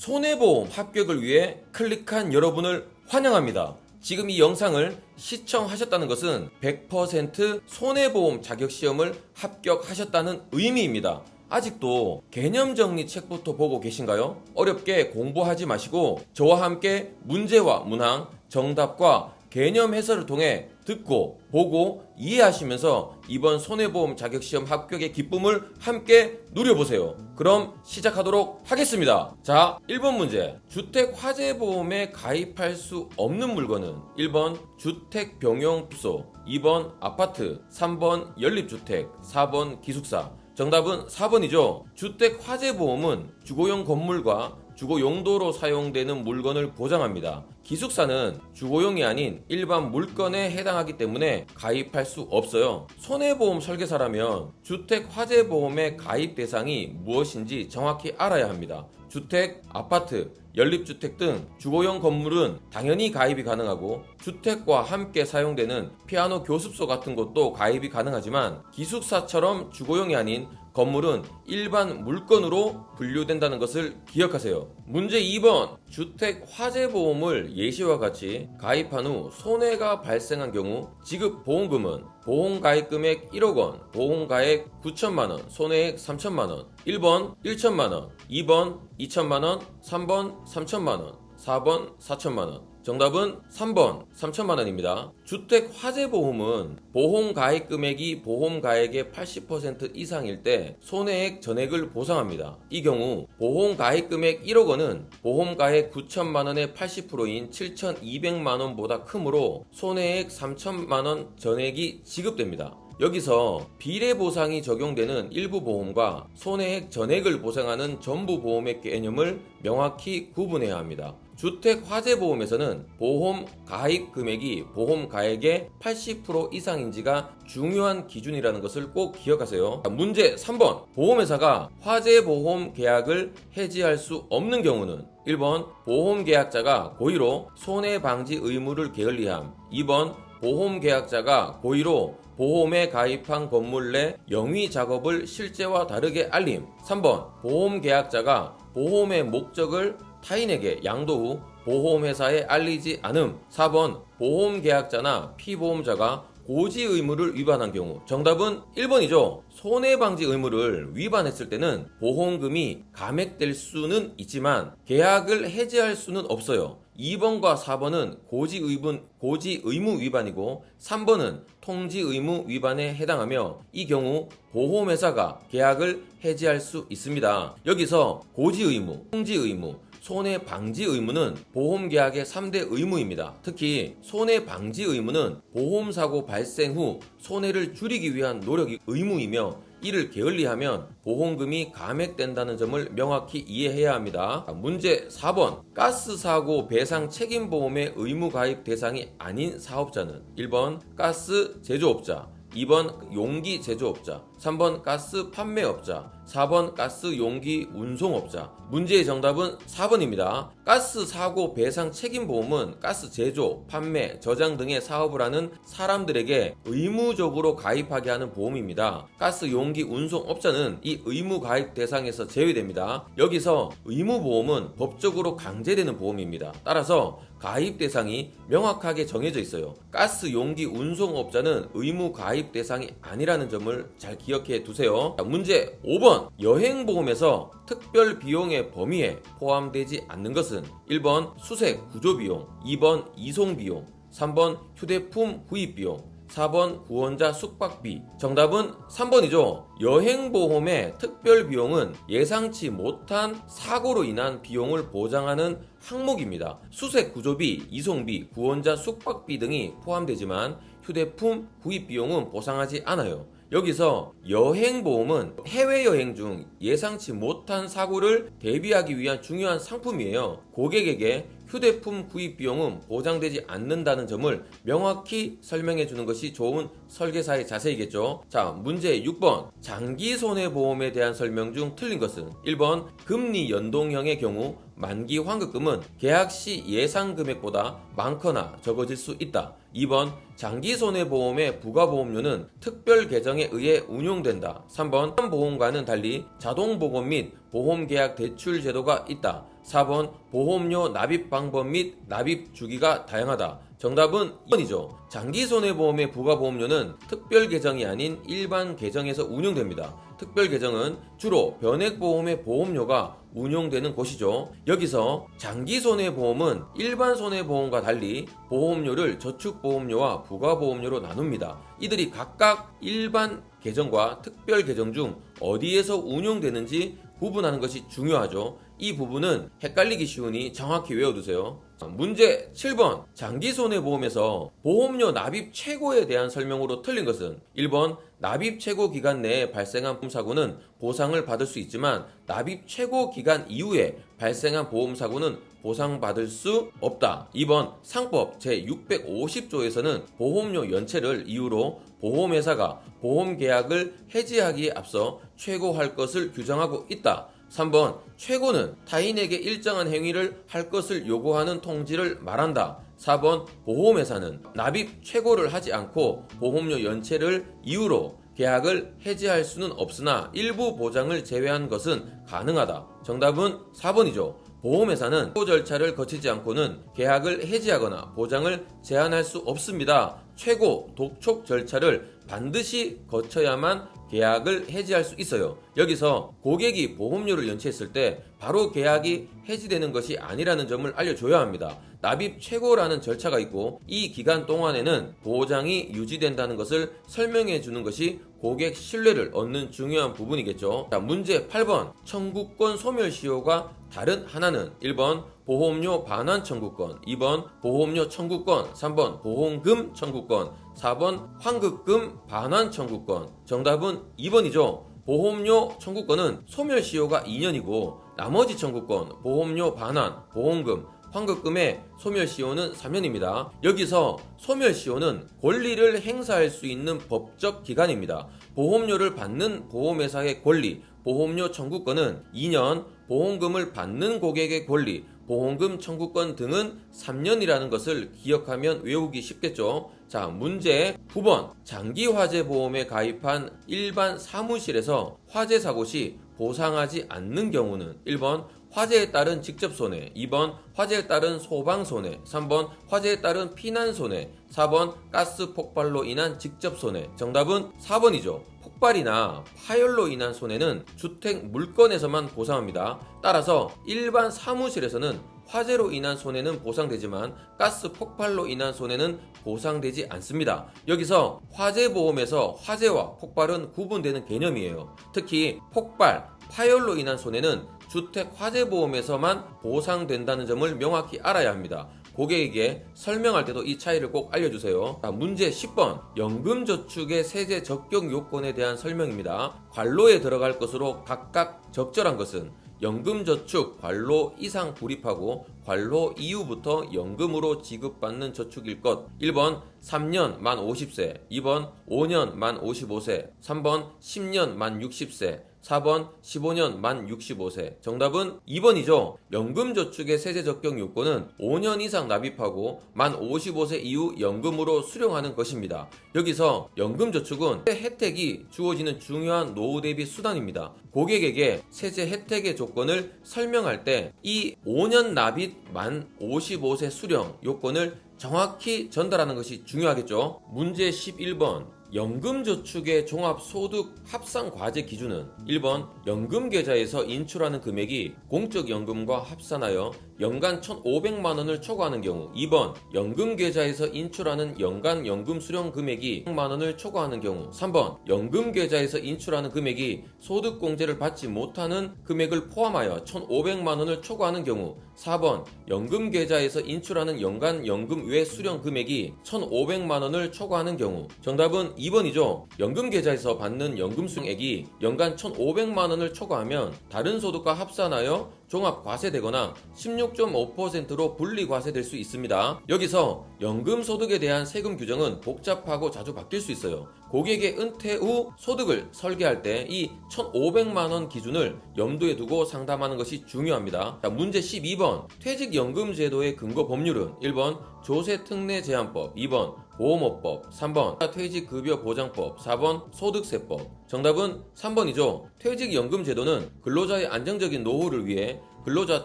손해보험 합격을 위해 클릭한 여러분을 환영합니다. 지금 이 영상을 시청하셨다는 것은 100% 손해보험 자격시험을 합격하셨다는 의미입니다. 아직도 개념정리 책부터 보고 계신가요? 어렵게 공부하지 마시고 저와 함께 문제와 문항, 정답과 개념 해설을 통해 듣고 보고 이해하시면서 이번 손해보험 자격시험 합격의 기쁨을 함께 누려보세요. 그럼 시작하도록 하겠습니다. 자, 1번 문제. 주택화재보험에 가입할 수 없는 물건은 1번 주택병용부소, 2번 아파트, 3번 연립주택, 4번 기숙사. 정답은 4번이죠. 주택화재보험은 주거용 건물과 주거 용도로 사용되는 물건을 보장합니다. 기숙사는 주거용이 아닌 일반 물건에 해당하기 때문에 가입할 수 없어요. 손해보험 설계사라면 주택화재보험의 가입 대상이 무엇인지 정확히 알아야 합니다. 주택, 아파트, 연립주택 등 주거용 건물은 당연히 가입이 가능하고 주택과 함께 사용되는 피아노 교습소 같은 곳도 가입이 가능하지만 기숙사처럼 주거용이 아닌 건물은 일반 물건으로 분류된다는 것을 기억하세요. 문제 2번. 주택화재보험을 예시와 같이 가입한 후 손해가 발생한 경우 지급 보험금은 보험가입금액 1억원, 보험가액 9천만원, 손해액 3천만원. 1번 1천만원, 2번 2천만원, 3번 3천만원, 4번 4천만원. 정답은 3번 3천만원입니다. 주택화재보험은 보험가입금액이 보험가액의 80% 이상일 때 손해액 전액을 보상합니다. 이 경우 보험가입금액 1억원은 보험가액 9천만원의 80%인 7,200만원보다 크므로 손해액 3천만원 전액이 지급됩니다. 여기서 비례보상이 적용되는 일부 보험과 손해액 전액을 보상하는 전부 보험의 개념을 명확히 구분해야 합니다. 주택화재보험에서는 보험 가입 금액이 보험 가액의 80% 이상인지가 중요한 기준이라는 것을 꼭 기억하세요. 문제 3번. 보험회사가 화재보험 계약을 해지할 수 없는 경우는 1번 보험계약자가 고의로 손해방지 의무를 게을리함, 2번 보험계약자가 고의로 보험에 가입한 건물 내 영위 작업을 실제와 다르게 알림, 3번 보험계약자가 보험의 목적을 타인에게 양도 후 보험회사에 알리지 않음, 4번 보험계약자나 피보험자가 고지 의무를 위반한 경우. 정답은 1번이죠. 손해방지 의무를 위반했을 때는 보험금이 감액될 수는 있지만 계약을 해지할 수는 없어요. 2번과 4번은 고지 의무 위반이고 3번은 통지 의무 위반에 해당하며 이 경우 보험회사가 계약을 해지할 수 있습니다. 여기서 고지 의무, 통지 의무, 손해방지 의무는 보험계약의 3대 의무입니다. 특히 손해방지 의무는 보험사고 발생 후 손해를 줄이기 위한 노력이 의무이며 이를 게을리하면 보험금이 감액된다는 점을 명확히 이해해야 합니다. 문제 4번. 가스사고 배상 책임보험의 의무 가입 대상이 아닌 사업자는 1번 가스 제조업자, 2번 용기 제조업자, 3번 가스 판매업자, 4번 가스 용기 운송업자. 문제의 정답은 4번입니다. 가스 사고 배상 책임보험은 가스 제조, 판매, 저장 등의 사업을 하는 사람들에게 의무적으로 가입하게 하는 보험입니다. 가스 용기 운송업자는 이 의무 가입 대상에서 제외됩니다. 여기서 의무보험은 법적으로 강제되는 보험입니다. 따라서 가입 대상이 명확하게 정해져 있어요. 가스 용기 운송업자는 의무 가입 대상이 아니라는 점을 잘 기억해 두세요. 문제 5번. 여행보험에서 특별 비용의 범위에 포함되지 않는 것은 1번 수색 구조 비용, 2번 이송 비용, 3번 휴대품 구입 비용, 4번 구원자 숙박비. 정답은 3번이죠. 여행보험의 특별비용은 예상치 못한 사고로 인한 비용을 보장하는 항목입니다. 수색구조비, 이송비, 구원자 숙박비 등이 포함되지만 휴대품 구입 비용은 보상하지 않아요. 여기서 여행보험은 해외여행 중 예상치 못한 사고를 대비하기 위한 중요한 상품이에요. 고객에게 휴대품 구입 비용은 보장되지 않는다는 점을 명확히 설명해 주는 것이 좋은 설계사의 자세이겠죠. 자, 문제 6번. 장기 손해보험에 대한 설명 중 틀린 것은 1번 금리 연동형의 경우 만기 환급금은 계약 시 예상 금액보다 많거나 적어질 수 있다. 2번 장기 손해보험의 부가보험료는 특별 개정에 의해 운용된다. 3번 보험과는 달리 자동보험 및 보험계약 대출 제도가 있다. 4번 보험료 납입 방법 및 납입 주기가 다양하다. 정답은 2번이죠. 장기 손해보험의 부가보험료는 특별 계정이 아닌 일반 계정에서 운용됩니다. 특별 계정은 주로 변액보험의 보험료가 운용되는 곳이죠. 여기서 장기 손해보험은 일반 손해보험과 달리 보험료를 저축보험료와 부가보험료로 나눕니다. 이들이 각각 일반 계정과 특별 계정 중 어디에서 운용되는지 구분하는 것이 중요하죠. 이 부분은 헷갈리기 쉬우니 정확히 외워두세요. 문제 7번 장기 손해보험에서 보험료 납입 최고에 대한 설명으로 틀린 것은 1번 납입 최고 기간 내에 발생한 보험사고는 보상을 받을 수 있지만 납입 최고 기간 이후에 발생한 보험사고는 보상받을 수 없다. 2번 상법 제650조에서는 보험료 연체를 이유로 보험회사가 보험계약을 해지하기에 앞서 최고할 것을 규정하고 있다. 3번 최고는 타인에게 일정한 행위를 할 것을 요구하는 통지를 말한다. 4번 보험회사는 납입 최고를 하지 않고 보험료 연체를 이유로 계약을 해지할 수는 없으나 일부 보장을 제외한 것은 가능하다. 정답은 4번이죠. 보험회사는 최고 절차를 거치지 않고는 계약을 해지하거나 보장을 제한할 수 없습니다. 최고 독촉 절차를 반드시 거쳐야만 계약을 해지할 수 있어요. 여기서 고객이 보험료를 연체했을 때 바로 계약이 해지되는 것이 아니라는 점을 알려줘야 합니다. 납입 최고라는 절차가 있고 이 기간 동안에는 보장이 유지된다는 것을 설명해 주는 것이 고객 신뢰를 얻는 중요한 부분이겠죠. 자, 문제 8번 청구권 소멸시효가 다른 하나는 1번 보험료 반환 청구권, 2번 보험료 청구권, 3번 보험금 청구권, 4번 환급금 반환 청구권. 정답은 2번이죠. 보험료 청구권은 소멸시효가 2년이고 나머지 청구권, 보험료 반환, 보험금, 환급금의 소멸시효는 3년입니다. 여기서 소멸시효는 권리를 행사할 수 있는 법적 기간입니다. 보험료를 받는 보험회사의 권리, 보험료 청구권은 2년, 보험금을 받는 고객의 권리, 보험금 청구권 등은 3년이라는 것을 기억하면 외우기 쉽겠죠. 자, 문제 9번 장기화재보험에 가입한 일반 사무실에서 화재 사고 시 보상하지 않는 경우는 1번 화재에 따른 직접 손해, 2번 화재에 따른 소방 손해, 3번 화재에 따른 피난 손해, 4번 가스 폭발로 인한 직접 손해. 정답은 4번이죠. 폭발이나 파열로 인한 손해는 주택 물건에서만 보상합니다. 따라서 일반 사무실에서는 화재로 인한 손해는 보상되지만 가스 폭발로 인한 손해는 보상되지 않습니다. 여기서 화재보험에서 화재와 폭발은 구분되는 개념이에요. 특히 폭발, 파열로 인한 손해는 주택 화재보험에서만 보상된다는 점을 명확히 알아야 합니다. 고객에게 설명할 때도 이 차이를 꼭 알려주세요. 자, 문제 10번 연금저축의 세제 적용 요건에 대한 설명입니다. 관로에 들어갈 것으로 각각 적절한 것은 연금저축 관로 이상 불입하고 관로 이후부터 연금으로 지급받는 저축일 것. 1번 3년 만 50세, 2번 5년 만 55세, 3번 10년 만 60세, 4번 15년 만 65세. 정답은 2번이죠. 연금저축의 세제 적용 요건은 5년 이상 납입하고 만 55세 이후 연금으로 수령하는 것입니다. 여기서 연금저축은 세제 혜택이 주어지는 중요한 노후 대비 수단입니다. 고객에게 세제 혜택의 조건을 설명할 때 이 5년 납입 만 55세 수령 요건을 정확히 전달하는 것이 중요하겠죠. 문제 11번 연금저축의 종합소득 합산과제 기준은 1번 연금계좌에서 인출하는 금액이 공적연금과 합산하여 연간 1,500만원을 초과하는 경우, 2번 연금계좌에서 인출하는 연간 연금 수령 금액이 100만원을 초과하는 경우, 3번 연금계좌에서 인출하는 금액이 소득공제를 받지 못하는 금액을 포함하여 1,500만원을 초과하는 경우, 4번 연금계좌에서 인출하는 연간 연금 외 수령 금액이 1,500만원을 초과하는 경우. 정답은 2번이죠. 연금계좌에서 받는 연금 수령액이 연간 1,500만원을 초과하면 다른 소득과 합산하여 종합과세되거나 16.5%로 분리과세될 수 있습니다. 여기서 연금소득에 대한 세금 규정은 복잡하고 자주 바뀔 수 있어요. 고객의 은퇴 후 소득을 설계할 때 이 1,500만원 기준을 염두에 두고 상담하는 것이 중요합니다. 자, 문제 12번 퇴직연금제도의 근거 법률은 1번 조세특례제한법, 2번 보험업법, 3번 퇴직급여보장법, 4번 소득세법. 정답은 3번이죠. 퇴직연금제도는 근로자의 안정적인 노후를 위해 근로자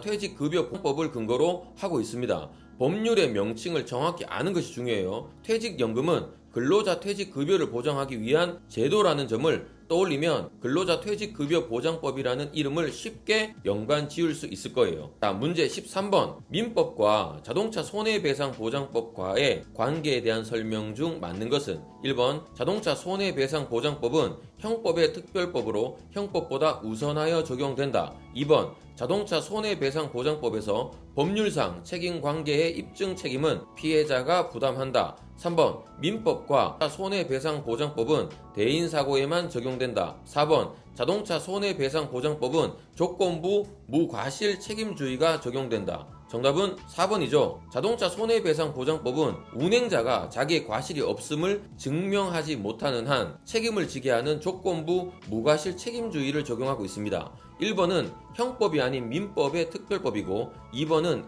퇴직급여법을 근거로 하고 있습니다. 법률의 명칭을 정확히 아는 것이 중요해요. 퇴직연금은 근로자 퇴직급여를 보장하기 위한 제도라는 점을 떠올리면 근로자 퇴직급여 보장법이라는 이름을 쉽게 연관 지을 수 있을 거예요. 자, 문제 13번. 민법과 자동차 손해배상보장법과의 관계에 대한 설명 중 맞는 것은 1번 자동차 손해배상보장법은 형법의 특별법으로 형법보다 우선하여 적용된다. 2번 자동차 손해배상보장법에서 법률상 책임관계의 입증 책임은 피해자가 부담한다. 3번 민법과 손해배상보장법은 대인사고에만 적용된다. 4번 자동차 손해배상보장법은 조건부 무과실 책임주의가 적용된다. 정답은 4번이죠. 자동차 손해배상보장법은 운행자가 자기의 과실이 없음을 증명하지 못하는 한 책임을 지게 하는 조건부 무과실 책임주의를 적용하고 있습니다. 1번은 형법이 아닌 민법의 특별법이고 2번은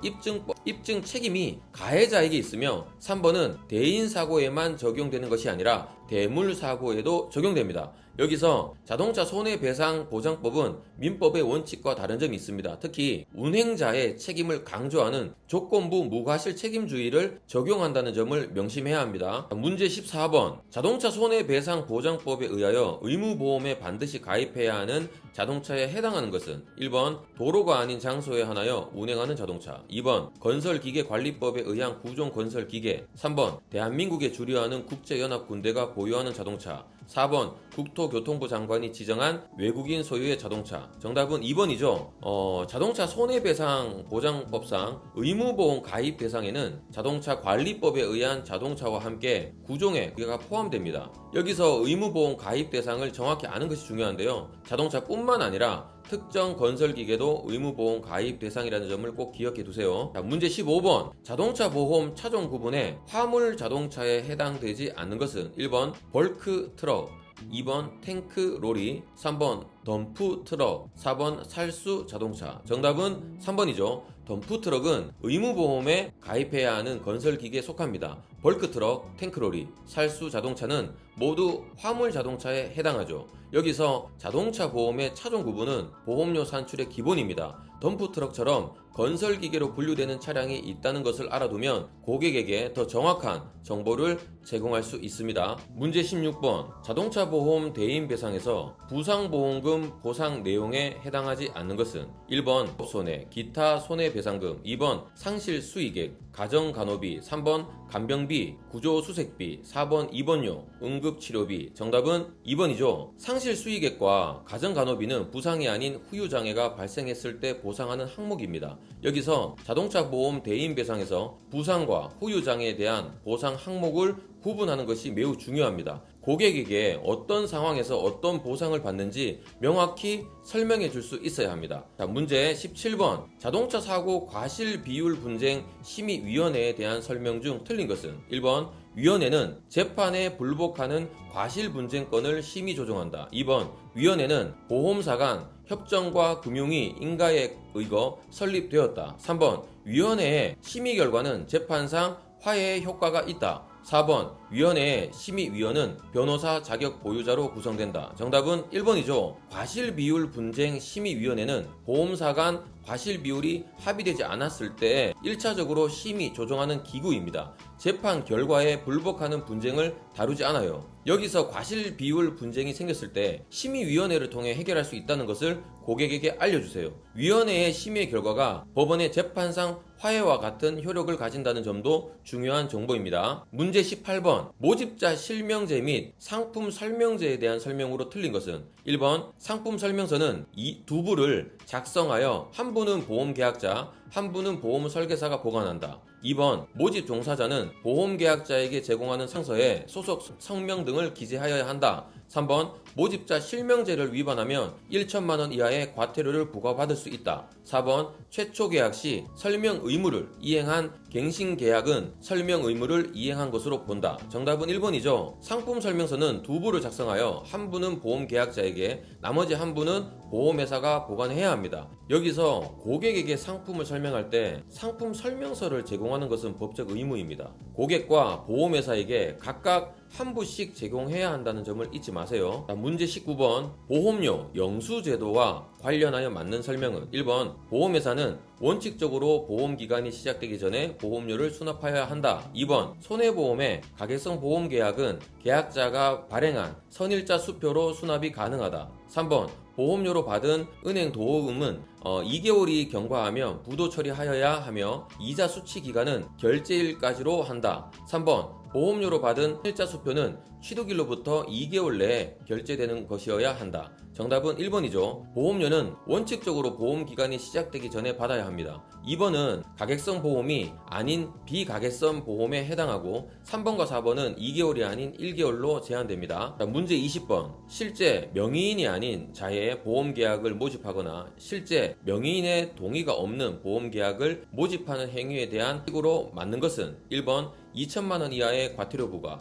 입증 책임이 가해자에게 있으며 3번은 대인사고에만 적용되는 것이 아니라 대물사고에도 적용됩니다. 여기서 자동차 손해배상보장법은 민법의 원칙과 다른 점이 있습니다. 특히 운행자의 책임을 강조하는 조건부 무과실 책임주의를 적용한다는 점을 명심해야 합니다. 문제 14번. 자동차 손해배상보장법에 의하여 의무보험에 반드시 가입해야 하는 자동차에 해당하는 것은 1번 도로가 아닌 장소에 하나여 운행하는 자동차, 2번 건설기계관리법에 의한 구종건설기계, 3번 대한민국에 주류하는 국제연합군대가 보유하는 자동차, 4번 국토교통부 장관이 지정한 외국인 소유의 자동차. 정답은 2번이죠. 자동차 손해배상보장법상 의무보험 가입 대상에는 자동차 관리법에 의한 자동차와 함께 구종의 기계가 포함됩니다. 여기서 의무보험 가입 대상을 정확히 아는 것이 중요한데요. 자동차뿐만 아니라 특정 건설기계도 의무보험 가입 대상이라는 점을 꼭 기억해 두세요. 자, 문제 15번. 자동차 보험 차종 구분에 화물 자동차에 해당되지 않는 것은 1번 벌크 트럭, 2번 탱크 로리, 3번 덤프 트럭, 4번 살수 자동차. 정답은 3번이죠. 덤프 트럭은 의무보험에 가입해야 하는 건설기계에 속합니다. 벌크 트럭, 탱크 로리, 살수 자동차는 모두 화물 자동차에 해당하죠. 여기서 자동차 보험의 차종 구분은 보험료 산출의 기본입니다. 덤프 트럭처럼 건설기계로 분류되는 차량이 있다는 것을 알아두면 고객에게 더 정확한 정보를 제공할 수 있습니다. 문제 16번. 자동차 보험 대인 배상에서 부상보험금 보상 내용에 해당하지 않는 것은 1번 손해, 기타 손해배상금, 2번 상실 수익액, 가정간호비, 3번 간병비, 구조수색비, 4번 입원료, 응급치료비. 정답은 2번이죠. 상실 수익액과 가정간호비는 부상이 아닌 후유장애가 발생했을 때 보상하는 항목입니다. 여기서 자동차 보험 대인 배상에서 부상과 후유장애에 대한 보상 항목을 구분하는 것이 매우 중요합니다. 고객에게 어떤 상황에서 어떤 보상을 받는지 명확히 설명해 줄 수 있어야 합니다. 자, 문제 17번. 자동차 사고 과실 비율 분쟁 심의위원회에 대한 설명 중 틀린 것은 1번 위원회는 재판에 불복하는 과실 분쟁권을 심의 조정한다. 2번 위원회는 보험사 간 협정과 금융위 인가에 의거 설립되었다. 3번 위원회의 심의 결과는 재판상 화해의 효과가 있다. 4번 위원회의 심의위원은 변호사 자격 보유자로 구성된다. 정답은 1번이죠. 과실비율 분쟁 심의위원회는 보험사 간 과실비율이 합의되지 않았을 때 1차적으로 심의 조정하는 기구입니다. 재판 결과에 불복하는 분쟁을 다루지 않아요. 여기서 과실비율 분쟁이 생겼을 때 심의위원회를 통해 해결할 수 있다는 것을 고객에게 알려주세요. 위원회의 심의 결과가 법원의 재판상 화해와 같은 효력을 가진다는 점도 중요한 정보입니다. 문제 18번. 모집자 실명제 및 상품 설명제에 대한 설명으로 틀린 것은 1번 상품 설명서는 두 부를 작성하여 한 분은 보험계약자, 한 분은 보험 설계사가 보관한다. 2번 모집 종사자는 보험계약자에게 제공하는 상서에 소속 성명 등을 기재하여야 한다. 3번 모집자 실명제를 위반하면 1천만 원 이하의 과태료를 부과받을 수 있다. 4번 최초 계약 시 설명 의무를 이행한 갱신 계약은 설명 의무를 이행한 것으로 본다. 정답은 1번이죠. 상품 설명서는 두 부를 작성하여 한 분은 보험 계약자에게 나머지 한 분은 보험회사가 보관해야 합니다. 여기서 고객에게 상품을 설명할 때 상품 설명서를 제공하는 것은 법적 의무입니다. 고객과 보험회사에게 각각 한 부씩 제공해야 한다는 점을 잊지 마세요. 문제 19번 보험료 영수제도와 관련하여 맞는 설명은 1번 보험회사는 원칙적으로 보험기간이 시작되기 전에 보험료를 수납해야 한다. 2번 손해보험의 가계성 보험계약은 계약자가 발행한 선일자 수표로 수납이 가능하다. 3번 보험료로 받은 은행 도움은 2개월이 경과하면 부도 처리하여야 하며 이자 수취 기간은 결제일까지로 한다. 3번 보험료로 받은 일자 수표는 취득일로부터 2개월 내에 결제되는 것이어야 한다. 정답은 1번이죠. 보험료는 원칙적으로 보험기간이 시작되기 전에 받아야 합니다. 2번은 가객성 보험이 아닌 비가객성 보험에 해당하고 3번과 4번은 2개월이 아닌 1개월로 제한됩니다. 문제 20번 실제 명의인이 아닌 자의 보험계약을 모집하거나 실제 명의인의 동의가 없는 보험계약을 모집하는 행위에 대한 식으로 맞는 것은 1번 2천만원 이하의 과태료 부과,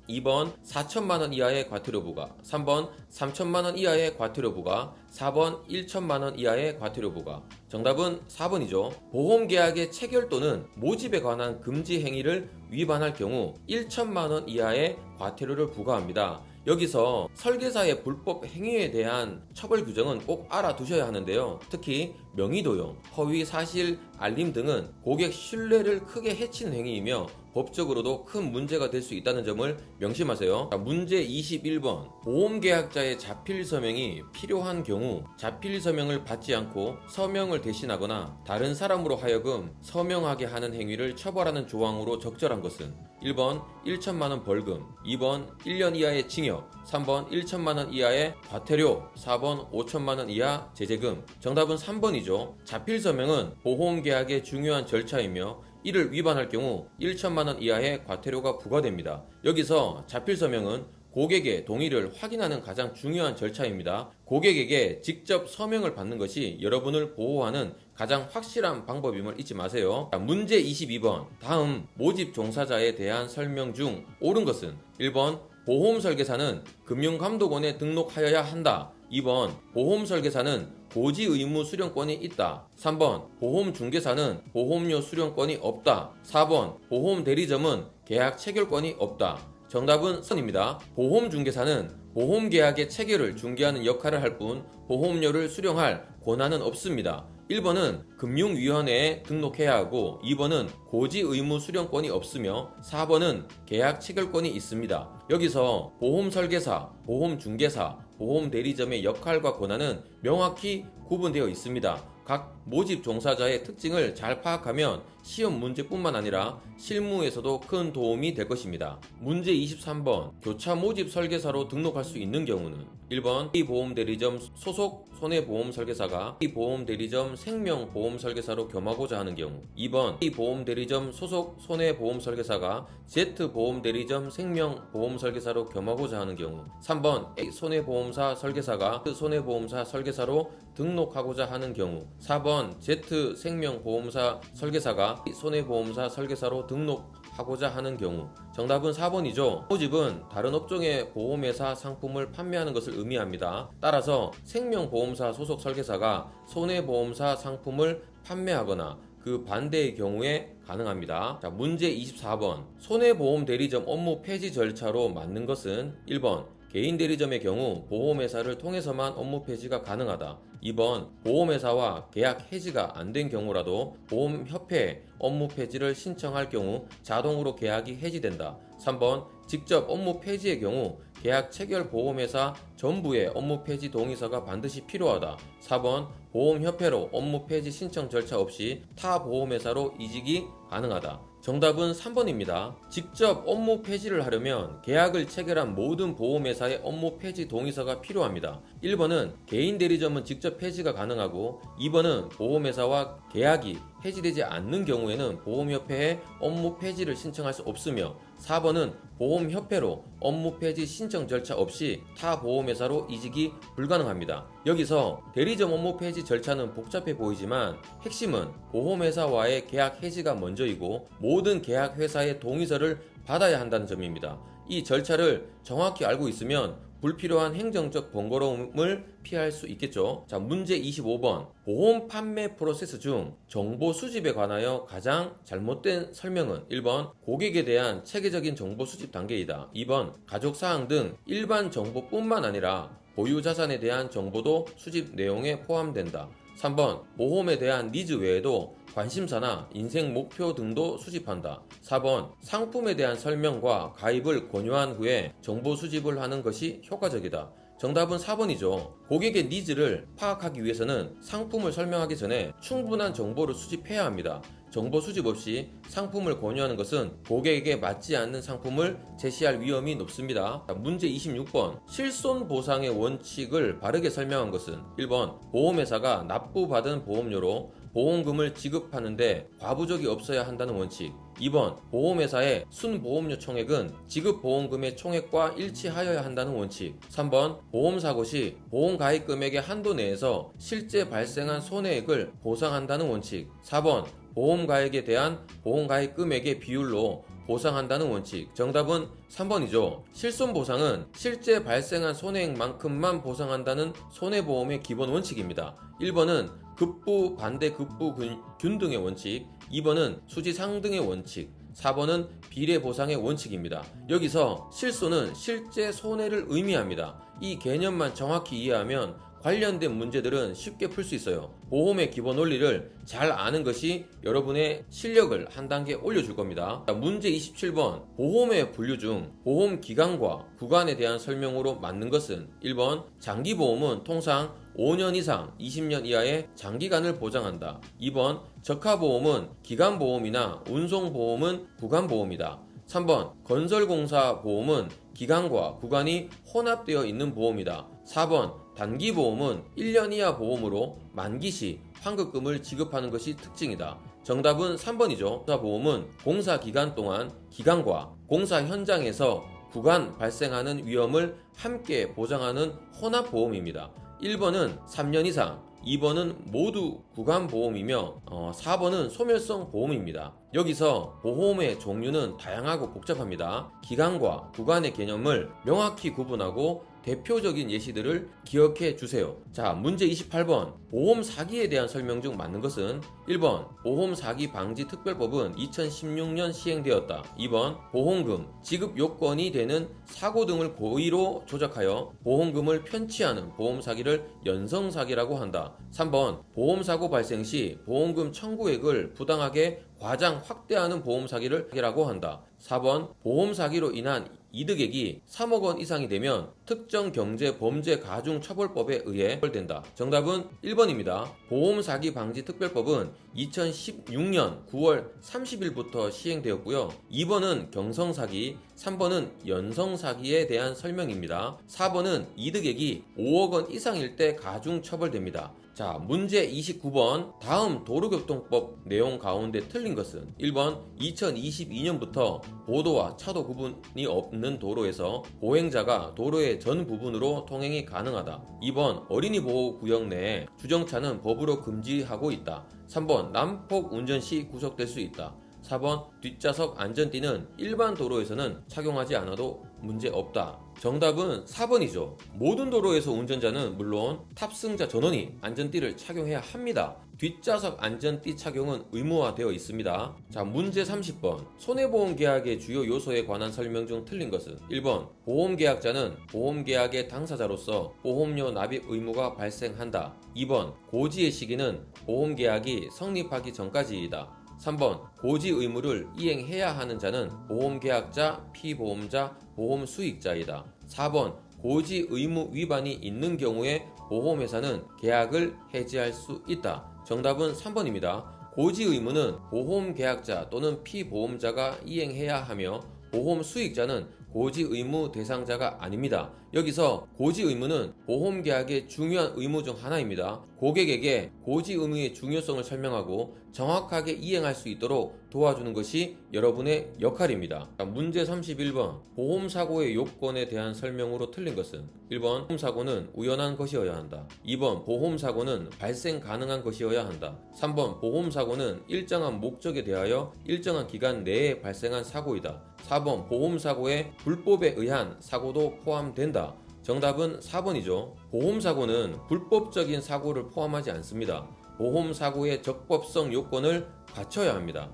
2번 4천만원 이하의 과태료 부과, 3번 3천만원 이하의 과태료 부과, 4번 1천만원 이하의 과태료 부과. 정답은 4번이죠. 보험계약의 체결 또는 모집에 관한 금지 행위를 위반할 경우 1천만원 이하의 과태료를 부과합니다. 여기서 설계사의 불법 행위에 대한 처벌 규정은 꼭 알아두셔야 하는데요. 특히 명의도용, 허위 사실 알림 등은 고객 신뢰를 크게 해치는 행위이며 법적으로도 큰 문제가 될 수 있다는 점을 명심하세요. 문제 21번 보험계약자의 자필 서명이 필요한 경우 자필 서명을 받지 않고 서명을 대신하거나 다른 사람으로 하여금 서명하게 하는 행위를 처벌하는 조항으로 적절한 것은 1번 1천만원 벌금, 2번 1년 이하의 징역, 3번 1천만원 이하의 과태료, 4번 5천만원 이하 제재금. 정답은 3번이죠. 자필 서명은 보험계약의 중요한 절차이며 이를 위반할 경우 1천만원 이하의 과태료가 부과됩니다. 여기서 자필 서명은 고객의 동의를 확인하는 가장 중요한 절차입니다. 고객에게 직접 서명을 받는 것이 여러분을 보호하는 가장 확실한 방법임을 잊지 마세요. 문제 22번 다음 모집 종사자에 대한 설명 중 옳은 것은 1번 보험설계사는 금융감독원에 등록하여야 한다. 2번 보험설계사는 고지 의무 수령권이 있다. 3번 보험중개사는 보험료 수령권이 없다. 4번 보험대리점은 계약 체결권이 없다. 정답은 선입니다. 보험중개사는 보험계약의 체결을 중개하는 역할을 할 뿐 보험료를 수령할 권한은 없습니다. 1번은 금융위원회에 등록해야 하고 2번은 고지 의무 수령권이 없으며 4번은 계약 체결권이 있습니다. 여기서 보험설계사, 보험중개사, 보험대리점의 역할과 권한은 명확히 구분되어 있습니다. 각 모집 종사자의 특징을 잘 파악하면 시험 문제뿐만 아니라 실무에서도 큰 도움이 될 것입니다. 문제 23번 교차 모집 설계사로 등록할 수 있는 경우는 1번 B보험대리점 소속 손해보험설계사가 B보험대리점 생명보험설계사로 겸하고자 하는 경우, 2번 B보험대리점 소속 손해보험설계사가 Z보험대리점 생명보험설계사로 겸하고자 하는 경우, 3번 A 손해보험사 설계사가 손해보험사 설계사로 등록하고자 하는 경우, 4번 Z 생명보험사 설계사가 손해보험사 설계사로 등록하고자 하는 경우. 정답은 4번이죠. 모집은 다른 업종의 보험회사 상품을 판매하는 것을 의미합니다. 따라서 생명보험사 소속 설계사가 손해보험사 상품을 판매하거나 그 반대의 경우에 가능합니다. 문제 24번 손해보험대리점 업무 폐지 절차로 맞는 것은 1번 개인 대리점의 경우 보험회사를 통해서만 업무 폐지가 가능하다. 2번 보험회사와 계약 해지가 안 된 경우라도 보험협회에 업무 폐지를 신청할 경우 자동으로 계약이 해지된다. 3번 직접 업무 폐지의 경우 계약 체결 보험회사 전부의 업무 폐지 동의서가 반드시 필요하다. 4번 보험협회로 업무 폐지 신청 절차 없이 타 보험회사로 이직이 가능하다. 정답은 3번입니다. 직접 업무 폐지를 하려면 계약을 체결한 모든 보험회사의 업무 폐지 동의서가 필요합니다. 1번은 개인 대리점은 직접 폐지가 가능하고 2번은 보험회사와 계약이 해지되지 않는 경우에는 보험협회에 업무 폐지를 신청할 수 없으며 4번은 보험협회로 업무 폐지 신청 절차 없이 타 보험회사로 이직이 불가능합니다. 여기서 대리점 업무 폐지 절차는 복잡해 보이지만 핵심은 보험회사와의 계약 해지가 먼저이고 모든 계약 회사의 동의서를 받아야 한다는 점입니다. 이 절차를 정확히 알고 있으면 불필요한 행정적 번거로움을 피할 수 있겠죠. 자, 문제 25번. 보험 판매 프로세스 중 정보 수집에 관하여 가장 잘못된 설명은 1번 고객에 대한 체계적인 정보 수집 단계이다. 2번 가족 사항 등 일반 정보뿐만 아니라 보유 자산에 대한 정보도 수집 내용에 포함된다. 3번 보험에 대한 니즈 외에도 관심사나 인생 목표 등도 수집한다. 4번 상품에 대한 설명과 가입을 권유한 후에 정보 수집을 하는 것이 효과적이다. 정답은 4번이죠. 고객의 니즈를 파악하기 위해서는 상품을 설명하기 전에 충분한 정보를 수집해야 합니다. 정보 수집 없이 상품을 권유하는 것은 고객에게 맞지 않는 상품을 제시할 위험이 높습니다. 문제 26번. 실손 보상의 원칙을 바르게 설명한 것은 1번 보험회사가 납부받은 보험료로 보험금을 지급하는데 과부족이 없어야 한다는 원칙. 2번 보험회사의 순보험료 총액은 지급보험금의 총액과 일치하여야 한다는 원칙. 3번 보험사고 시 보험가입 금액의 한도 내에서 실제 발생한 손해액을 보상한다는 원칙. 4번 보험가액에 대한 보험가입 금액의 비율로 보상한다는 원칙. 정답은 3번이죠. 실손보상은 실제 발생한 손해액만큼만 보상한다는 손해보험의 기본 원칙입니다. 1번은 급부, 반대 급부 균 등의 원칙, 2번은 수지상등의 원칙, 4번은 비례보상의 원칙입니다. 여기서 실손은 실제 손해를 의미합니다. 이 개념만 정확히 이해하면 관련된 문제들은 쉽게 풀 수 있어요. 보험의 기본 원리를 잘 아는 것이 여러분의 실력을 한 단계 올려줄 겁니다. 문제 27번. 보험의 분류 중 보험 기간과 구간에 대한 설명으로 맞는 것은 1번 장기보험은 통상 5년 이상 20년 이하의 장기간을 보장한다. 2번 적하보험은 기간보험이나 운송보험은 구간보험이다. 3번 건설공사 보험은 기간과 구간이 혼합되어 있는 보험이다. 4번 단기보험은 1년 이하 보험으로 만기 시 환급금을 지급하는 것이 특징이다. 정답은 3번이죠. 공사보험은 공사 기간 동안 기간과 공사 현장에서 구간 발생하는 위험을 함께 보장하는 혼합보험입니다. 1번은 3년 이상, 2번은 모두 구간보험이며 4번은 소멸성 보험입니다. 여기서 보험의 종류는 다양하고 복잡합니다. 기간과 구간의 개념을 명확히 구분하고 대표적인 예시들을 기억해 주세요. 자, 문제 28번. 보험 사기에 대한 설명 중 맞는 것은 1번 보험 사기 방지 특별법은 2016년 시행되었다. 2번 보험금 지급 요건이 되는 사고 등을 고의로 조작하여 보험금을 편취하는 보험 사기를 연성 사기라고 한다. 3번 보험 사고 발생 시 보험금 청구액을 부당하게 과장 확대하는 보험 사기라고 한다. 4번 보험 사기로 인한 이득액이 3억 원 이상이 되면 특정 경제 범죄 가중 처벌법에 의해 처벌된다. 정답은 1번입니다. 보험 사기 방지 특별법은 2016년 9월 30일부터 시행되었고요. 2번은 경성 사기, 3번은 연성 사기에 대한 설명입니다. 4번은 이득액이 5억 원 이상일 때 가중 처벌됩니다. 자, 문제 29번. 다음 도로교통법 내용 가운데 틀린 것은 1번 2022년부터 보도와 차도 구분이 없는 도로에서 보행자가 도로의 전 부분으로 통행이 가능하다. 2번 어린이 보호구역 내에 주정차는 법으로 금지하고 있다. 3번 난폭 운전 시 구속될 수 있다. 4번 뒷좌석 안전띠는 일반 도로에서는 착용하지 않아도 문제 없다. 정답은 4번이죠. 모든 도로에서 운전자는 물론 탑승자 전원이 안전띠를 착용해야 합니다. 뒷좌석 안전띠 착용은 의무화되어 있습니다. 자, 문제 30번. 손해보험 계약의 주요 요소에 관한 설명 중 틀린 것은 1번 보험계약자는 보험계약의 당사자로서 보험료 납입 의무가 발생한다. 2번 고지의 시기는 보험계약이 성립하기 전까지이다. 3번 고지 의무를 이행해야 하는 자는 보험계약자, 피보험자, 보험수익자이다. 4번 고지 의무 위반이 있는 경우에 보험회사는 계약을 해지할 수 있다. 정답은 3번입니다. 고지 의무는 보험계약자 또는 피보험자가 이행해야 하며 보험수익자는 고지 의무 대상자가 아닙니다. 여기서 고지 의무는 보험계약의 중요한 의무 중 하나입니다. 고객에게 고지 의무의 중요성을 설명하고 정확하게 이행할 수 있도록 도와주는 것이 여러분의 역할입니다. 문제 31번. 보험사고의 요건에 대한 설명으로 틀린 것은 1번 보험사고는 우연한 것이어야 한다. 2번 보험사고는 발생 가능한 것이어야 한다. 3번 보험사고는 일정한 목적에 대하여 일정한 기간 내에 발생한 사고이다. 4번 보험사고에 불법에 의한 사고도 포함된다. 정답은 4번이죠. 보험사고는 불법적인 사고를 포함하지 않습니다. 보험사고의 적법성 요건을 갖춰야 합니다.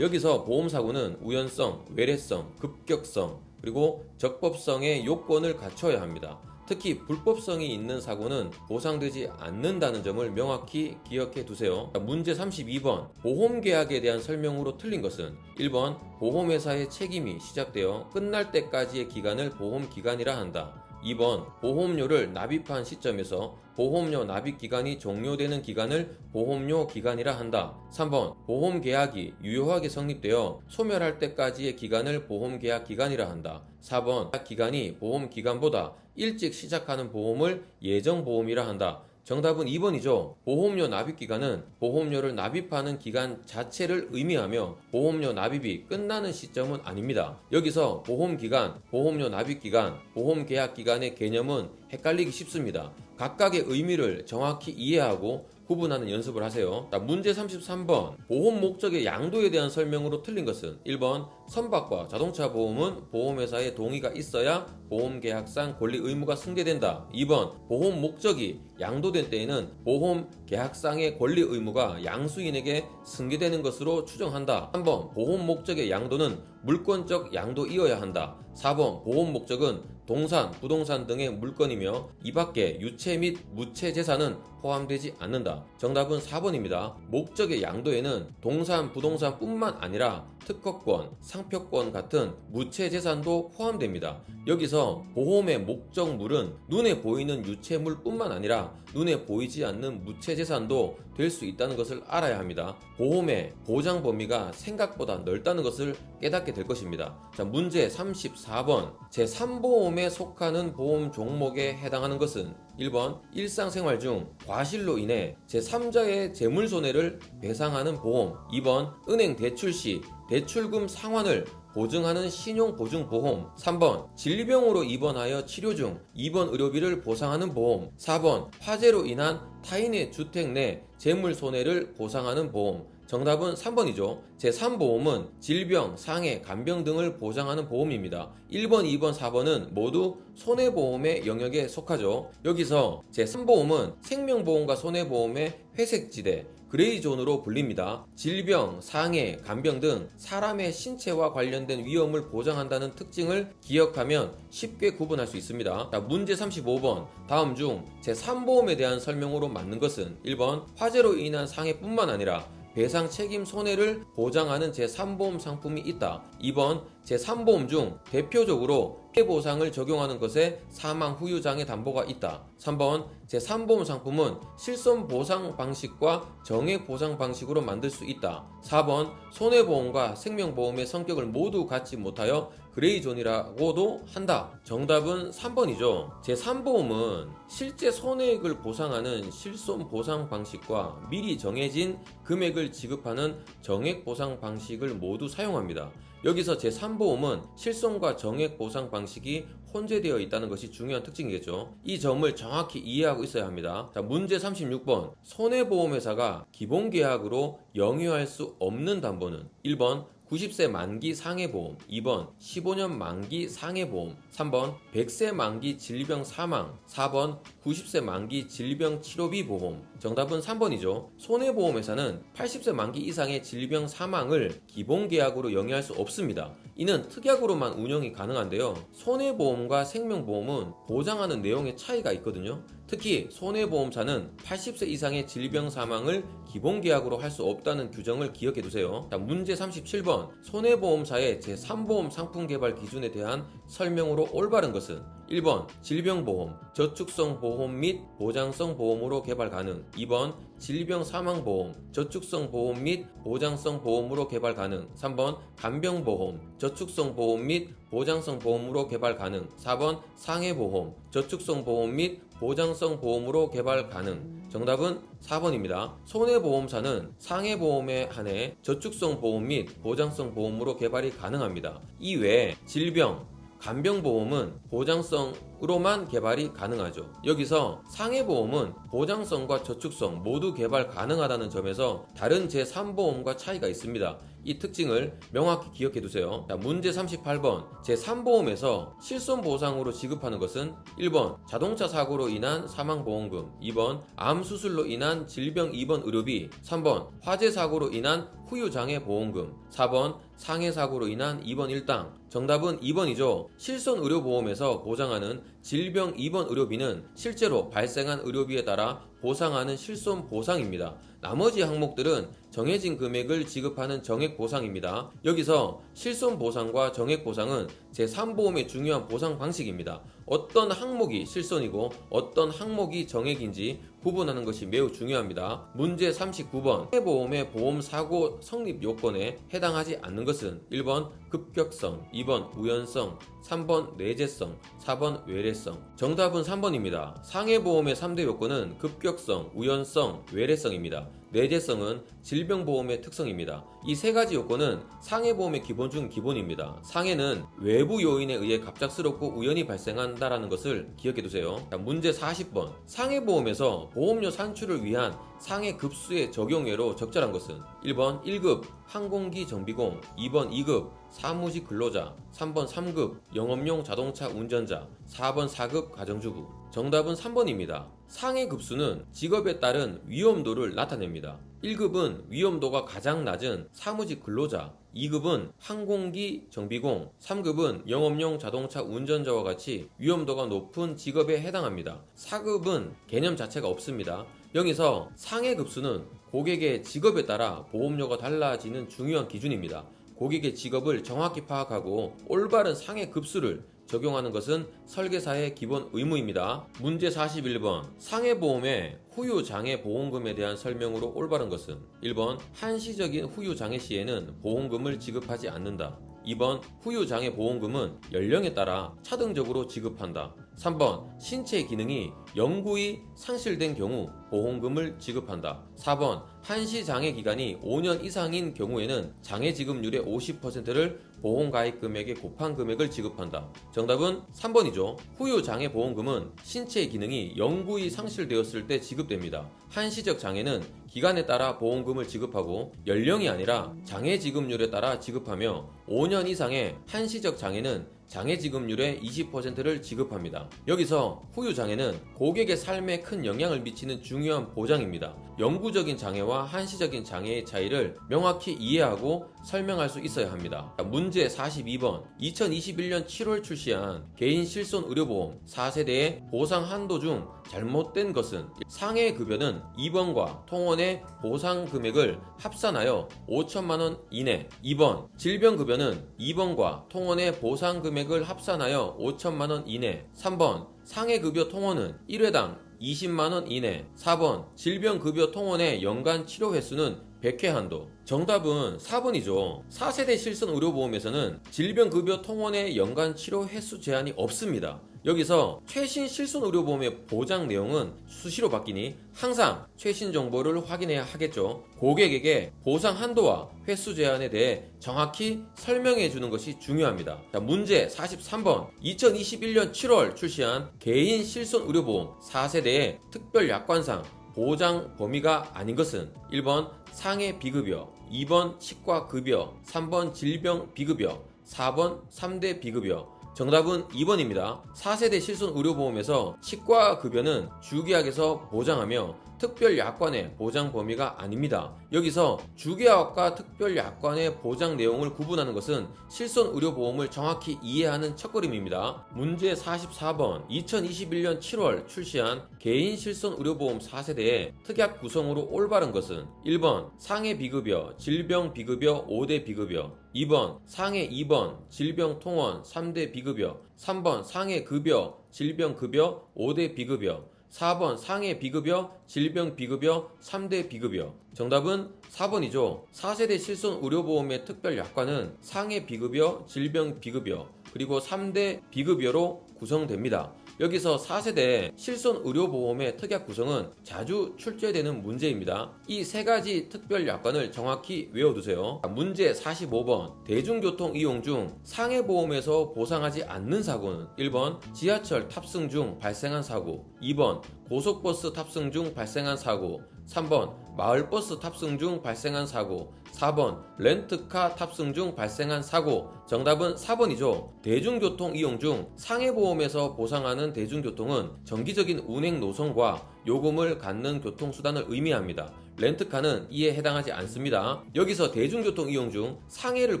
여기서 보험사고는 우연성, 외래성, 급격성, 그리고 적법성의 요건을 갖춰야 합니다. 특히 불법성이 있는 사고는 보상되지 않는다는 점을 명확히 기억해 두세요. 문제 32번. 보험계약에 대한 설명으로 틀린 것은 1번 보험회사의 책임이 시작되어 끝날 때까지의 기간을 보험기간이라 한다. 2번 보험료를 납입한 시점에서 보험료 납입 기간이 종료되는 기간을 보험료 기간이라 한다. 3번 보험계약이 유효하게 성립되어 소멸할 때까지의 기간을 보험계약 기간이라 한다. 4번 기간이 보험기간보다 일찍 시작하는 보험을 예정보험이라 한다. 정답은 2번이죠. 보험료 납입기간은 보험료를 납입하는 기간 자체를 의미하며 보험료 납입이 끝나는 시점은 아닙니다. 여기서 보험기간, 보험료 납입기간, 보험계약기간의 개념은 헷갈리기 쉽습니다. 각각의 의미를 정확히 이해하고 구분하는 연습을 하세요. 문제 33번. 보험 목적의 양도에 대한 설명으로 틀린 것은 1번 선박과 자동차 보험은 보험회사의 동의가 있어야 보험계약상 권리 의무가 승계된다. 2번 보험 목적이 양도된 때에는 보험계약상의 권리 의무가 양수인에게 승계되는 것으로 추정한다. 3번 보험 목적의 양도는 물권적 양도이어야 한다. 4번 보험 목적은 동산, 부동산 등의 물건이며 이 밖에 유체 및 무체 재산은 포함되지 않는다. 정답은 4번입니다. 목적의 양도에는 동산, 부동산뿐만 아니라 특허권, 상표권 같은 무체 재산도 포함됩니다. 여기서 보험의 목적물은 눈에 보이는 유체물뿐만 아니라 눈에 보이지 않는 무체 재산도 될 수 있다는 것을 알아야 합니다. 보험의 보장 범위가 생각보다 넓다는 것을 깨닫게 될 것입니다. 자, 문제 34번. 제3보험에 속하는 보험 종목에 해당하는 것은 1번 일상생활 중 과실로 인해 제3자의 재물손해를 배상하는 보험. 2번 은행 대출 시 대출금 상환을 보증하는 신용보증보험. 3번 질병으로 입원하여 치료 중 입원 의료비를 보상하는 보험. 4번 화재로 인한 타인의 주택 내 재물손해를 보상하는 보험. 정답은 3번이죠. 제3보험은 질병, 상해, 간병 등을 보장하는 보험입니다. 1번, 2번, 4번은 모두 손해보험의 영역에 속하죠. 여기서 제3보험은 생명보험과 손해보험의 회색지대, 그레이존으로 불립니다. 질병, 상해, 간병 등 사람의 신체와 관련된 위험을 보장한다는 특징을 기억하면 쉽게 구분할 수 있습니다. 자, 문제 35번. 다음 중 제3보험에 대한 설명으로 맞는 것은 1번 화재로 인한 상해뿐만 아니라 배상 책임 손해를 보장하는 제3보험 상품이 있다. 2번 제3보험 중 대표적으로 피해보상을 적용하는 것에 사망 후유 장애 담보가 있다. 3번 제3보험 상품은 실손보상 방식과 정액보상 방식으로 만들 수 있다. 4번 손해보험과 생명보험의 성격을 모두 갖지 못하여 그레이존이라고도 한다. 정답은 3번이죠. 제3보험은 실제 손해액을 보상하는 실손보상 방식과 미리 정해진 금액을 지급하는 정액보상 방식을 모두 사용합니다. 여기서 제3보험은 실손과 정액보상 방식이 혼재되어 있다는 것이 중요한 특징이겠죠. 이 점을 정확히 이해하고 있어야 합니다. 자, 문제 36번. 손해보험회사가 기본계약으로 영유할 수 없는 담보는 1번 90세 만기 상해보험, 2번 15년 만기 상해보험, 3번 100세 만기 질병 사망, 4번 90세 만기 질병 치료비 보험. 정답은 3번이죠. 손해보험회사는 80세 만기 이상의 질병 사망을 기본계약으로 영위할 수 없습니다. 이는 특약으로만 운영이 가능한데요. 손해보험과 생명보험은 보장하는 내용의 차이가 있거든요. 특히 손해보험사는 80세 이상의 질병 사망을 기본계약으로 할 수 없다는 규정을 기억해 두세요. 자, 문제 37번. 손해보험사의 제3보험 상품 개발 기준에 대한 설명으로 올바른 것은 1번 질병보험, 저축성 보험 및 보장성 보험으로 개발 가능. 2번 질병사망보험, 저축성 보험 및 보장성 보험으로 개발 가능. 3번 간병보험, 저축성 보험 및 보장성 보험으로 개발 가능. 4번 상해보험, 저축성 보험 및 보장성 보험으로 개발 가능. 정답은 4번입니다. 손해보험사는 상해보험에 한해 저축성 보험 및 보장성 보험으로 개발이 가능합니다. 이외에 질병, 간병보험은 보장성으로만 개발이 가능하죠. 여기서 상해보험은 보장성과 저축성 모두 개발 가능하다는 점에서 다른 제3보험과 차이가 있습니다. 이 특징을 명확히 기억해 두세요. 자, 문제 38번 제3보험에서 실손보상으로 지급하는 것은 1번 자동차 사고로 인한 사망보험금, 2번 암수술로 인한 질병 입원 의료비, 3번 화재 사고로 인한 후유장애 보험금, 4번 상해 사고로 인한 입원 일당. 정답은 2번이죠. 실손의료보험에서 보장하는 질병 입원 의료비는 실제로 발생한 의료비에 따라 보상하는 실손보상입니다. 나머지 항목들은 정해진 금액을 지급하는 정액보상입니다. 여기서 실손보상과 정액보상은 제3보험의 중요한 보상 방식입니다. 어떤 항목이 실손이고 어떤 항목이 정액인지 구분하는 것이 매우 중요합니다. 문제 39번 상해보험의 보험사고 성립 요건에 해당하지 않는 것은 1번 급격성, 2번 우연성, 3번 내재성, 4번 외래성. 정답은 3번입니다. 상해보험의 3대 요건은 급격성, 우연성, 외래성입니다. 내재성은 질병보험의 특성입니다. 이 세 가지 요건은 상해보험의 기본 중 기본입니다. 상해는 외부 요인에 의해 갑작스럽고 우연히 발생한다는 것을 기억해 두세요. 문제 40번 상해보험에서 보험료 산출을 위한 상해급수의 적용외로 적절한 것은 1번 1급 항공기 정비공, 2번 2급 사무직 근로자, 3번 3급 영업용 자동차 운전자, 4번 4급 가정주부. 정답은 3번입니다. 상해급수는 직업에 따른 위험도를 나타냅니다. 1급은 위험도가 가장 낮은 사무직 근로자, 2급은 항공기 정비공, 3급은 영업용 자동차 운전자와 같이 위험도가 높은 직업에 해당합니다. 4급은 개념 자체가 없습니다. 여기서 상해급수는 고객의 직업에 따라 보험료가 달라지는 중요한 기준입니다. 고객의 직업을 정확히 파악하고 올바른 상해급수를 적용하는 것은 설계사의 기본 의무입니다. 문제 41번 상해보험의 후유장애 보험금에 대한 설명으로 올바른 것은 1번 한시적인 후유장애 시에는 보험금을 지급하지 않는다. 2번 후유장애 보험금은 연령에 따라 차등적으로 지급한다. 3번 신체 기능이 영구히 상실된 경우 보험금을 지급한다. 4번 한시장애 기간이 5년 이상인 경우에는 장애지급률의 50%를 보험가입 금액에 곱한 금액을 지급한다. 정답은 3번이죠. 후유장애 보험금은 신체 기능이 영구히 상실되었을 때 지급됩니다. 한시적 장애는 기간에 따라 보험금을 지급하고 연령이 아니라 장애지급률에 따라 지급하며 5년 이상의 한시적 장애는 장애지급률의 20%를 지급합니다. 여기서 후유장애는 고객의 삶에 큰 영향을 미치는 중요한 보장입니다. 영구적인 장애와 한시적인 장애의 차이를 명확히 이해하고 설명할 수 있어야 합니다. 문제 42번 2021년 7월 출시한 개인실손의료보험 4세대의 보상 한도 중 잘못된 것은 상해급여는 입원과 통원의 보상 금액을 합산하여 5천만원 이내. 2번 질병급여는 입원과 통원의 보상 금액을 합산하여 5천만원 이내. 3번 상해급여 통원은 1회당 20만원 이내. 4번 질병급여 통원의 연간 치료 횟수는 100회 한도. 정답은 4번이죠. 4세대 실손 의료보험에서는 질병급여 통원의 연간 치료 횟수 제한이 없습니다. 여기서 최신 실손 의료보험의 보장 내용은 수시로 바뀌니 항상 최신 정보를 확인해야 하겠죠. 고객에게 보상 한도와 횟수 제한에 대해 정확히 설명해 주는 것이 중요합니다. 자, 문제 43번 2021년 7월 출시한 개인 실손 의료보험 4세대의 특별 약관상 보장 범위가 아닌 것은 1번 상해 비급여, 2번 치과 급여, 3번 질병 비급여, 4번 3대 비급여. 정답은 2번입니다. 4세대 실손 의료보험에서 치과 급여는 주계약에서 보장하며 특별약관의 보장 범위가 아닙니다. 여기서 주계약과 특별약관의 보장 내용을 구분하는 것은 실손 의료보험을 정확히 이해하는 첫걸음입니다. 문제 44번 2021년 7월 출시한 개인 실손 의료보험 4세대의 특약 구성으로 올바른 것은 1번 상해 비급여, 질병 비급여, 5대 비급여, 2번 상해 2번, 질병 통원 3대 비급여, 3번 상해 급여, 질병 급여, 5대 비급여, 4번 상해 비급여, 질병 비급여, 3대 비급여. 정답은 4번이죠. 4세대 실손 의료보험의 특별 약관은 상해 비급여, 질병 비급여, 그리고 3대 비급여로 구성됩니다. 여기서 4세대 실손의료보험의 특약 구성은 자주 출제되는 문제입니다. 이 세 가지 특별 약관을 정확히 외워두세요. 문제 45번 대중교통 이용 중 상해보험에서 보상하지 않는 사고는 1번 지하철 탑승 중 발생한 사고, 2번 고속버스 탑승 중 발생한 사고, 3번 마을버스 탑승 중 발생한 사고, 4번 렌트카 탑승 중 발생한 사고. 정답은 4번이죠. 대중교통 이용 중 상해보험에서 보상하는 대중교통은 정기적인 운행 노선과 요금을 갖는 교통수단을 의미합니다. 렌트카는 이에 해당하지 않습니다. 여기서 대중교통 이용 중 상해를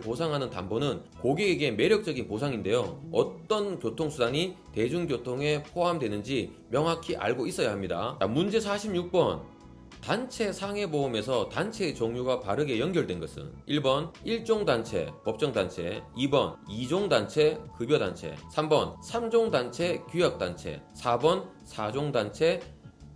보상하는 담보는 고객에게 매력적인 보상인데요. 어떤 교통수단이 대중교통에 포함되는지 명확히 알고 있어야 합니다. 문제 46번 단체 상해보험에서 단체의 종류가 바르게 연결된 것은 1번 1종단체 법정단체, 2번 2종단체 급여단체, 3번 3종단체 규약단체, 4번 4종단체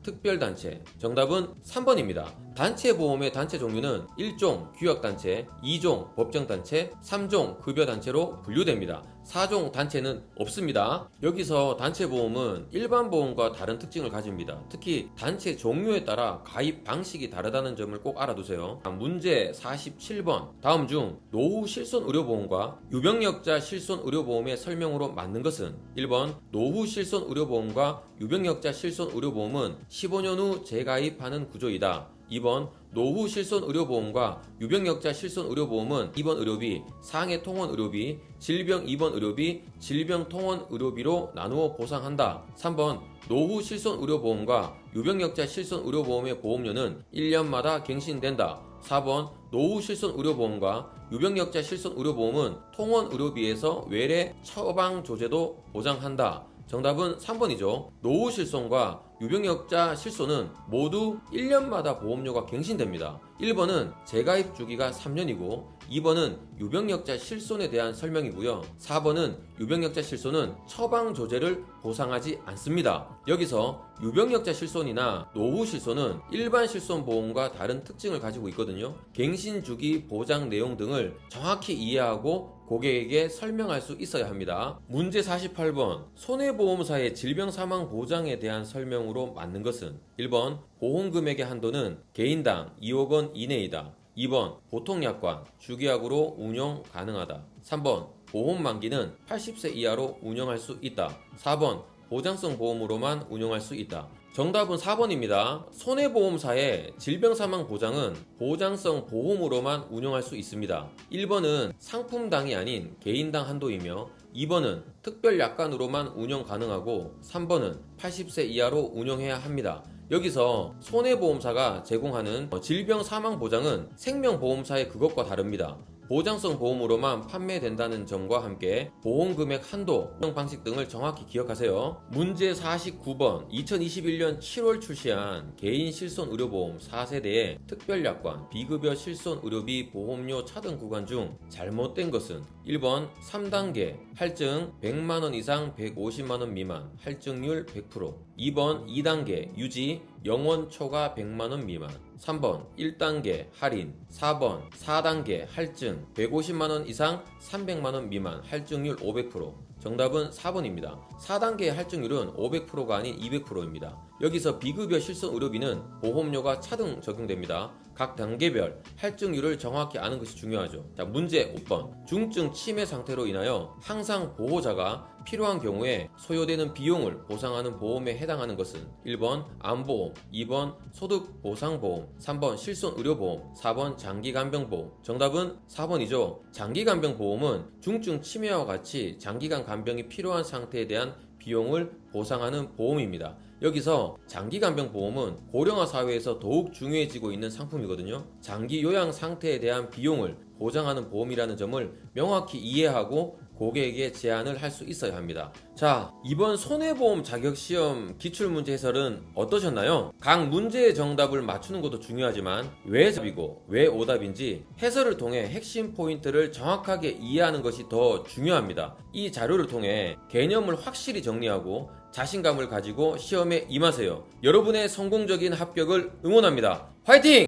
특별단체. 정답은 3번입니다. 단체 보험의 단체 종류는 1종 규약단체, 2종 법정단체, 3종 급여단체로 분류됩니다. 4종 단체는 없습니다. 여기서 단체 보험은 일반 보험과 다른 특징을 가집니다. 특히 단체 종류에 따라 가입 방식이 다르다는 점을 꼭 알아두세요. 문제 47번 다음 중 노후 실손의료보험과 유병력자 실손의료보험의 설명으로 맞는 것은 1번 노후 실손의료보험과 유병력자 실손의료보험은 15년 후 재가입하는 구조이다. 2번 노후 실손의료보험과 유병력자 실손의료보험은 입원 의료비, 상해 통원 의료비, 질병 입원 의료비, 질병 통원 의료비로 나누어 보상한다. 3번 노후 실손의료보험과 유병력자 실손의료보험의 보험료는 1년마다 갱신된다. 4번 노후 실손의료보험과 유병력자 실손의료보험은 통원 의료비에서 외래 처방 조제도 보장한다. 정답은 3번이죠. 노후 실손과 유병력자 실손은 모두 1년마다 보험료가 갱신됩니다. 1번은 재가입 주기가 3년이고 2번은 유병력자 실손에 대한 설명이고요. 4번은 유병력자 실손은 처방 조제를 보상하지 않습니다. 여기서 유병력자 실손이나 노후 실손은 일반 실손보험과 다른 특징을 가지고 있거든요. 갱신 주기 보장 내용 등을 정확히 이해하고 고객에게 설명할 수 있어야 합니다. 문제 48번 손해보험사의 질병사망 보장에 대한 설명으로 맞는 것은 1번 보험금액의 한도는 개인당 2억 원 이내이다. 2번 보통약관 주기약으로 운용 가능하다. 3번 보험 만기는 80세 이하로 운영할 수 있다. 4번 보장성 보험으로만 운용할 수 있다. 정답은 4번입니다. 손해보험사의 질병사망 보장은 보장성 보험으로만 운용할 수 있습니다. 1번은 상품당이 아닌 개인당 한도이며 2번은 특별약관으로만 운영 가능하고 3번은 80세 이하로 운영해야 합니다. 여기서 손해보험사가 제공하는 질병사망보장은 생명보험사의 그것과 다릅니다. 보장성 보험으로만 판매된다는 점과 함께 보험금액 한도, 운영 방식 등을 정확히 기억하세요. 문제 49번 2021년 7월 출시한 개인 실손의료보험 4세대의 특별약관, 비급여 실손의료비 보험료 차등 구간 중 잘못된 것은 1번 3단계 할증 100만원 이상 150만원 미만 할증률 100%, 2번 2단계 유지 영원 초과 100만원 미만, 3번 1단계 할인, 4번 4단계 할증 150만원 이상 300만원 미만 할증률 500%. 정답은 4번입니다. 4단계의 할증률은 500%가 아닌 200%입니다. 여기서 비급여 실손 의료비는 보험료가 차등 적용됩니다. 각 단계별 할증률을 정확히 아는 것이 중요하죠. 자, 문제 5번 중증 치매 상태로 인하여 항상 보호자가 필요한 경우에 소요되는 비용을 보상하는 보험에 해당하는 것은 1번 암보험, 2번 소득보상보험, 3번 실손의료보험, 4번 장기간병보험. 정답은 4번이죠. 장기간병보험은 중증 치매와 같이 장기간 간병이 필요한 상태에 대한 비용을 보상하는 보험입니다. 여기서 장기간병보험은 고령화 사회에서 더욱 중요해지고 있는 상품이거든요. 장기 요양 상태에 대한 비용을 보장하는 보험이라는 점을 명확히 이해하고 고객에게 제안을 할 수 있어야 합니다. 자, 이번 손해보험 자격시험 기출문제 해설은 어떠셨나요? 각 문제의 정답을 맞추는 것도 중요하지만 왜 답이고 왜 오답인지 해설을 통해 핵심 포인트를 정확하게 이해하는 것이 더 중요합니다. 이 자료를 통해 개념을 확실히 정리하고 자신감을 가지고 시험에 임하세요. 여러분의 성공적인 합격을 응원합니다. 화이팅!